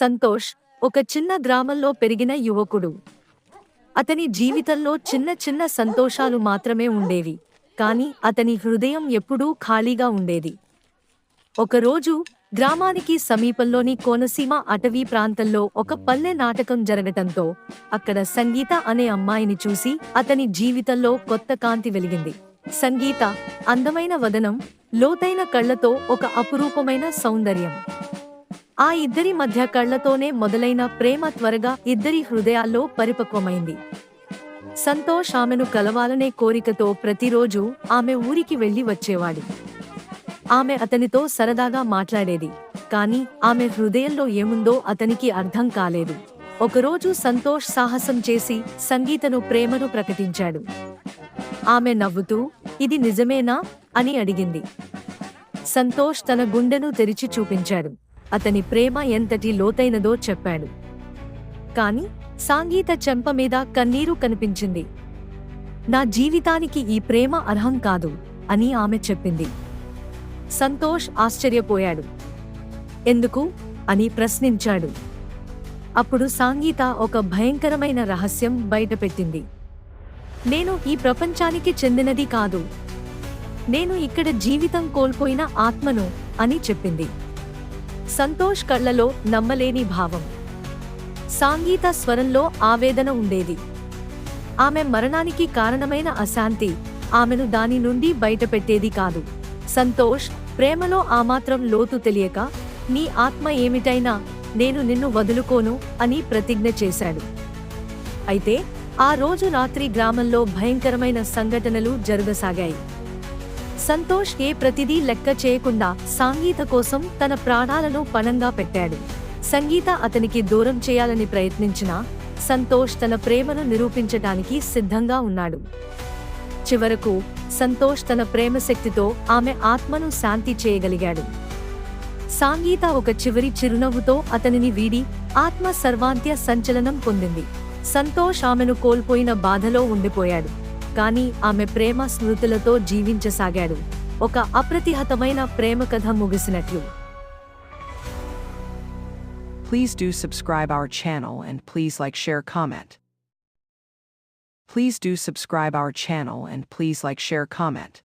సంతోష్ ఒక చిన్న గ్రామంలో పెరిగిన యువకుడు. అతని జీవితంలో చిన్న చిన్న సంతోషాలు మాత్రమే ఉండేవి, కాని అతని హృదయం ఎప్పుడూ ఖాళీగా ఉండేది. ఒకరోజు గ్రామానికి సమీపంలోని కోనసీమ అటవీ ప్రాంతంలో ఒక పల్లె నాటకం జరగటంతో అక్కడ సంగీత అనే అమ్మాయిని చూసి అతని జీవితంలో కొత్త కాంతి వెలిగింది. సంగీత అందమైన వదనం, లోతైన కళ్లతో ఒక అపురూపమైన సౌందర్యం. ఆ ఇద్దరి మధ్య కళ్లతోనే మొదలైన ప్రేమ త్వరగా ఇద్దరి హృదయాల్లో పరిపక్వమైంది. సంతోష్ ఆమెను కలవాలనే కోరికతో ప్రతిరోజూ ఆమె ఊరికి వెళ్లి వచ్చేవాడు. ఆమె అతనితో సరదాగా మాట్లాడేది, కాని ఆమె హృదయంలో ఏముందో అతనికి అర్థం కాలేదు. ఒకరోజు సంతోష్ సాహసం చేసి సంగీతను ప్రేమను ప్రకటించాడు. ఆమె నవ్వుతూ, "ఇది నిజమేనా?" అని అడిగింది. సంతోష్ తన గుండెను తెరిచి చూపించాడు. అతని ప్రేమ ఎంతటి లోతైనదో చెప్పాడు. కాని సంగీత చెంప మీద కన్నీరు కనిపించింది. "నా జీవితానికి ఈ ప్రేమ అర్హం కాదు" అని ఆమె చెప్పింది. సంతోష్ ఆశ్చర్యపోయాడు. "ఎందుకు?" అని ప్రశ్నించాడు. అప్పుడు సంగీత ఒక భయంకరమైన రహస్యం బయటపెట్టింది. "నేను ఈ ప్రపంచానికి చెందినది కాదు. నేను ఇక్కడ జీవితం కోల్పోయిన ఆత్మను" అని చెప్పింది. సంతోష్ కళ్లలో నమ్మలేని భావం, సంగీత స్వరంలో ఆవేదన ఉండేది. ఆమె మరణానికి కారణమైన అశాంతి ఆమెను దాని నుండి బయటపెట్టేది కాదు. సంతోష్ ప్రేమలో ఆమాత్రం లోతు తెలియక, "నీ ఆత్మ ఏమిటైనా నేను నిన్ను వదులుకోను" అని ప్రతిజ్ఞ చేశాడు. అయితే ఆ రోజు రాత్రి గ్రామంలో భయంకరమైన సంఘటనలు జరగసాగాయి. సంతోష్ ప్రతిదీ లెక్క చేయకుండా సంగీత కోసం తన ప్రాణాలను పణంగా పెట్టాడు. సంగీత అతనికి దూరం చేయాలని ప్రయత్నించినా సంతోష్ తన ప్రేమను నిరూపించటానికి సిద్ధంగా ఉన్నాడు. చివరకు సంతోష్ తన ప్రేమ శక్తితో ఆమె ఆత్మను శాంతి చేయగలిగాడు. సంగీత ఒక చివరి చిరునవ్వుతో అతనిని వీడి ఆత్మ సర్వాంత్య సంచలనం పొందింది. సంతోష్ ఆమెను కోల్పోయిన బాధలో ఉండిపోయాడు, కానీ ఆమె ప్రేమ స్మృతులతో జీవించసాగాడు, ఒక అప్రతిహతమైన ప్రేమ కథ ముగిసినట్లు. Please do subscribe our channel and please like, share, comment. Please do subscribe our channel and please like, share, comment.